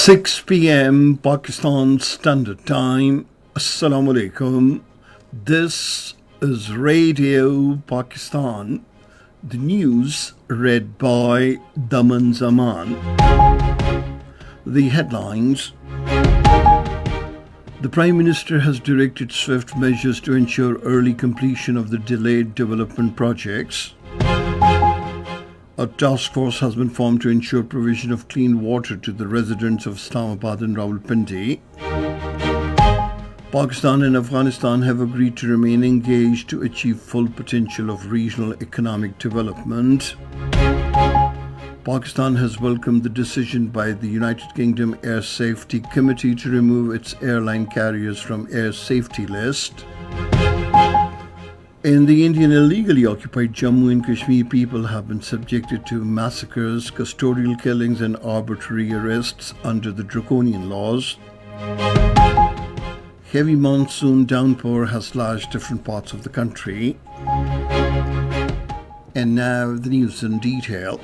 6 p.m. Pakistan Standard Time. Assalamu alaikum. This is Radio Pakistan. The news read by Daman Zaman. The headlines. The Prime Minister has directed swift measures to ensure early completion of the delayed development projects. A task force has been formed to ensure provision of clean water to the residents of Islamabad and Rawalpindi. Pakistan and Afghanistan have agreed to remain engaged to achieve full potential of regional economic development. Pakistan has welcomed the decision by the United Kingdom Air Safety Committee to remove its airline carriers from air safety list. In the Indian illegally occupied Jammu and Kashmir, people have been subjected to massacres, custodial killings and arbitrary arrests under the draconian laws. Heavy monsoon downpour has slashed different parts of the country. And now the news in detail.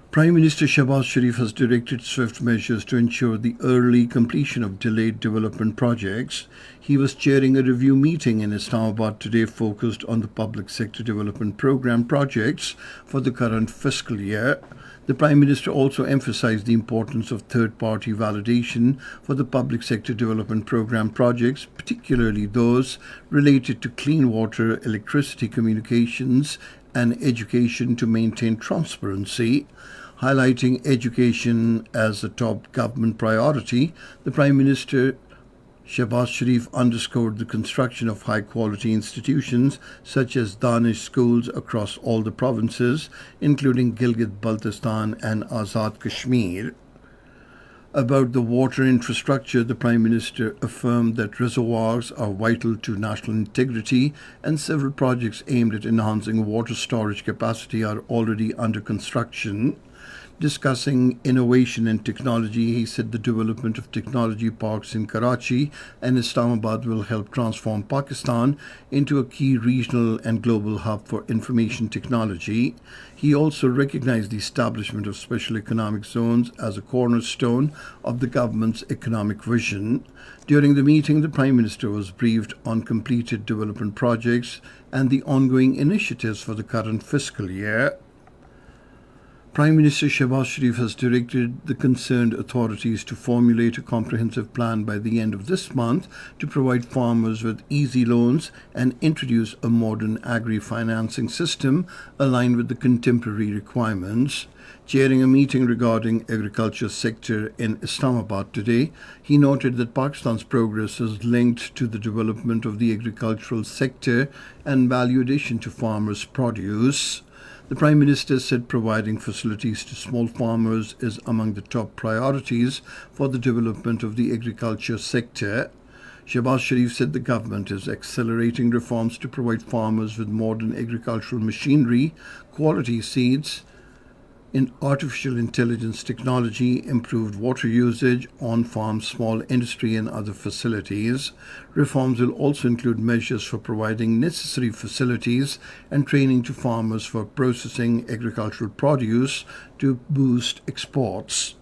Prime Minister Shehbaz Sharif has directed swift measures to ensure the early completion of delayed development projects. He was chairing a review meeting in Islamabad today focused on the public sector development program projects for the current fiscal year. The Prime Minister also emphasized the importance of third-party validation for the public sector development program projects, particularly those related to clean water, electricity, communications and education to maintain transparency. Highlighting education as a top government priority, the Prime Minister Shehbaz Sharif underscored the construction of high-quality institutions such as Danish schools across all the provinces, including Gilgit-Baltistan and Azad Kashmir. About the water infrastructure, the Prime Minister affirmed that reservoirs are vital to national integrity and several projects aimed at enhancing water storage capacity are already under construction. Discussing innovation and technology, he said the development of technology parks in Karachi and Islamabad will help transform Pakistan into a key regional and global hub for information technology. He also recognized the establishment of special economic zones as a cornerstone of the government's economic vision. During the meeting, the Prime Minister was briefed on completed development projects and the ongoing initiatives for the current fiscal year. Prime Minister Shehbaz Sharif has directed the concerned authorities to formulate a comprehensive plan by the end of this month to provide farmers with easy loans and introduce a modern agri-financing system aligned with the contemporary requirements. Chairing a meeting regarding agriculture sector in Islamabad today, he noted that Pakistan's progress is linked to the development of the agricultural sector and value addition to farmers' produce. The Prime Minister said providing facilities to small farmers is among the top priorities for the development of the agriculture sector. Shehbaz Sharif said the government is accelerating reforms to provide farmers with modern agricultural machinery, quality seeds, in artificial intelligence technology, improved water usage, on-farm small industry and other facilities. Reforms will also include measures for providing necessary facilities and training to farmers for processing agricultural produce to boost exports.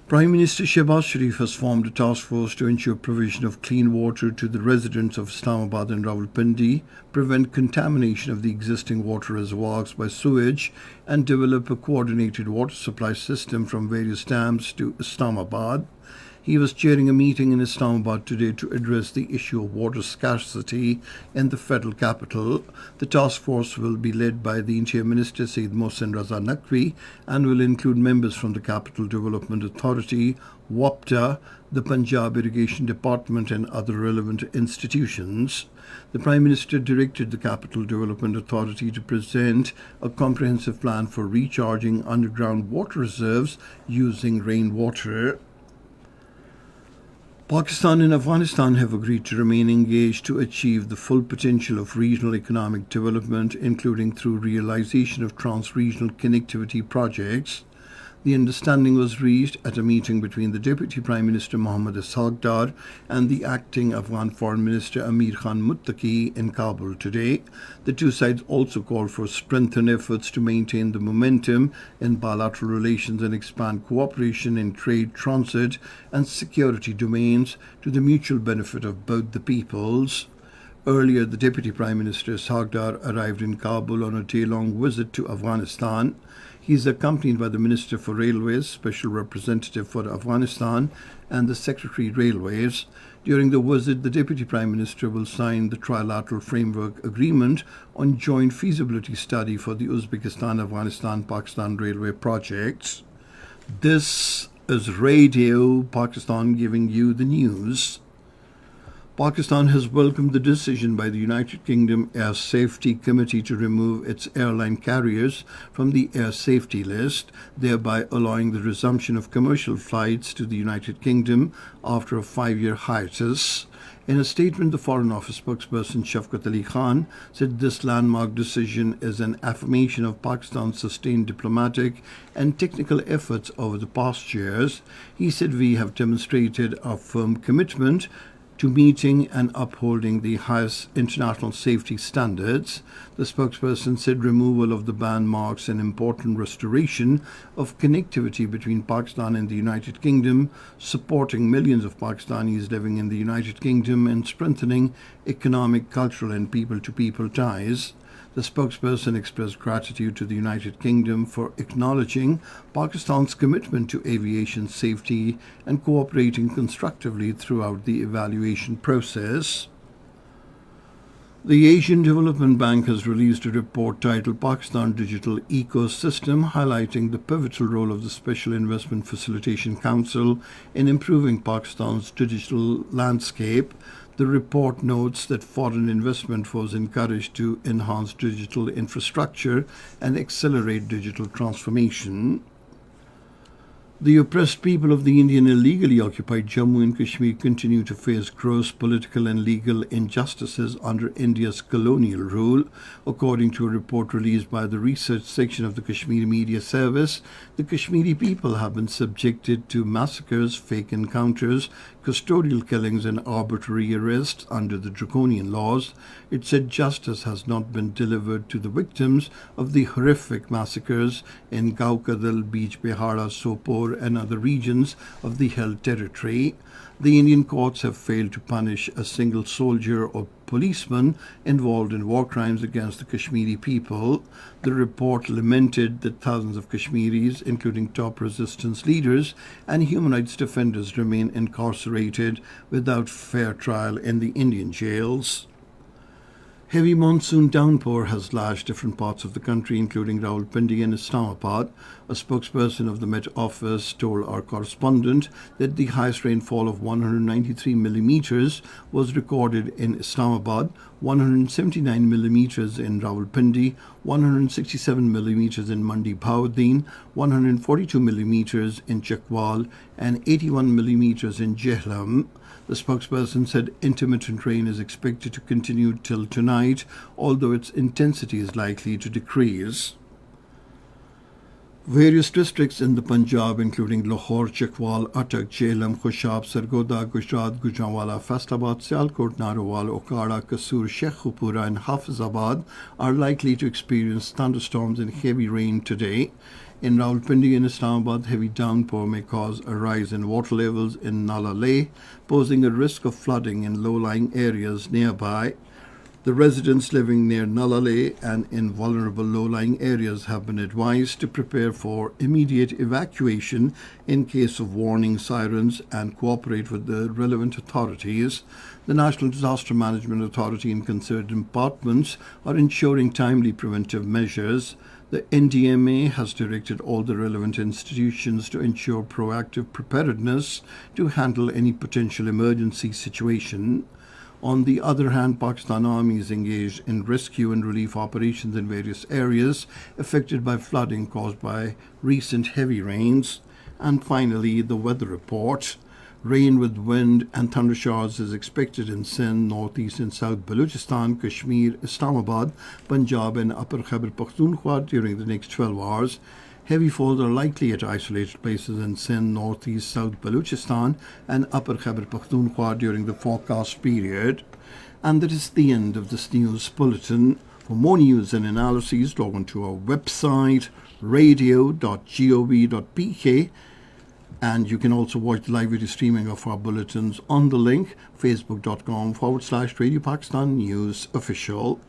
Prime Minister Shehbaz Sharif has formed a task force to ensure provision of clean water to the residents of Islamabad and Rawalpindi, prevent contamination of the existing water reservoirs by sewage, and develop a coordinated water supply system from various dams to Islamabad. He was chairing a meeting in Islamabad today to address the issue of water scarcity in the federal capital. The task force will be led by the Interior Minister Saeed Mohsin Raza Naqvi and will include members from the Capital Development Authority, WAPTA, the Punjab Irrigation Department and other relevant institutions. The Prime Minister directed the Capital Development Authority to present a comprehensive plan for recharging underground water reserves using rainwater. Pakistan and Afghanistan have agreed to remain engaged to achieve the full potential of regional economic development, including through realization of trans-regional connectivity projects. The understanding was reached at a meeting between the Deputy Prime Minister Mohammad Asagdar and the acting Afghan Foreign Minister Amir Khan Muttaqi in Kabul today. The two sides also called for strengthened efforts to maintain the momentum in bilateral relations and expand cooperation in trade, transit, and security domains to the mutual benefit of both the peoples. Earlier, the Deputy Prime Minister Asagdar arrived in Kabul on a day-long visit to Afghanistan. He is accompanied by the Minister for Railways, Special Representative for Afghanistan, and the Secretary Railways. During the visit, the Deputy Prime Minister will sign the Trilateral Framework Agreement on joint feasibility study for the Uzbekistan-Afghanistan-Pakistan Railway projects. This is Radio Pakistan giving you the news. Pakistan has welcomed the decision by the United Kingdom Air Safety Committee to remove its airline carriers from the air safety list, thereby allowing the resumption of commercial flights to the United Kingdom after a 5-year hiatus. In a statement, the Foreign Office spokesperson Shafqat Ali Khan said this landmark decision is an affirmation of Pakistan's sustained diplomatic and technical efforts over the past years. He said, "We have demonstrated our firm commitment to meeting and upholding the highest international safety standards." The spokesperson said removal of the ban marks an important restoration of connectivity between Pakistan and the United Kingdom, supporting millions of Pakistanis living in the United Kingdom and strengthening economic, cultural and people-to-people ties. The spokesperson expressed gratitude to the United Kingdom for acknowledging Pakistan's commitment to aviation safety and cooperating constructively throughout the evaluation process. The Asian Development Bank has released a report titled Pakistan Digital Ecosystem, highlighting the pivotal role of the Special Investment Facilitation Council in improving Pakistan's digital landscape. The report notes that foreign investment was encouraged to enhance digital infrastructure and accelerate digital transformation. The oppressed people of the Indian illegally occupied Jammu and Kashmir continue to face gross political and legal injustices under India's colonial rule. According to a report released by the research section of the Kashmiri Media Service, the Kashmiri people have been subjected to massacres, fake encounters, custodial killings and arbitrary arrests under the draconian laws. It said justice has not been delivered to the victims of the horrific massacres in Gaukadal, Beach Behara, Sopore and other regions of the held territory. The Indian courts have failed to punish a single soldier or policeman involved in war crimes against the Kashmiri people. The report lamented that thousands of Kashmiris, including top resistance leaders and human rights defenders, remain incarcerated without fair trial in the Indian jails. Heavy monsoon downpour has lashed different parts of the country, including Rawalpindi and Islamabad. A spokesperson of the Met Office told our correspondent that the highest rainfall of 193 millimeters was recorded in Islamabad, 179 millimeters in Rawalpindi, 167 millimeters in Mandi Bhaudin, 142 millimeters in Chakwal, and 81 millimeters in Jehlam. The spokesperson said intermittent rain is expected to continue till tonight, although its intensity is likely to decrease. Various districts in the Punjab, including Lahore, Chakwal, Attak, Jhelum, Khushab, Sargodha, Gujarat, Gujranwala, Faisalabad, Sialkot, Narowal, Okara, Kasur, Sheikhupura and Hafizabad, are likely to experience thunderstorms and heavy rain today. In Rawalpindi and Islamabad, heavy downpour may cause a rise in water levels in Nala Leh, posing a risk of flooding in low-lying areas nearby. The residents living near Nala Leh and in vulnerable low-lying areas have been advised to prepare for immediate evacuation in case of warning sirens and cooperate with the relevant authorities. The National Disaster Management Authority and concerned departments are ensuring timely preventive measures. The NDMA has directed all the relevant institutions to ensure proactive preparedness to handle any potential emergency situation. On the other hand, Pakistan Army is engaged in rescue and relief operations in various areas affected by flooding caused by recent heavy rains. And finally, the weather report. Rain with wind and thunder showers is expected in Sindh, northeast and south Balochistan, Kashmir, Islamabad, Punjab and Upper Khyber Pakhtunkhwa during the next 12 hours. Heavy falls are likely at isolated places in Sindh, northeast, south Balochistan, and upper Khyber Pakhtunkhwa during the forecast period. And that is the end of this news bulletin. For more news and analyses, log on to our website radio.gov.pk, and you can also watch the live video streaming of our bulletins on the link facebook.com/Radio Pakistan News Official.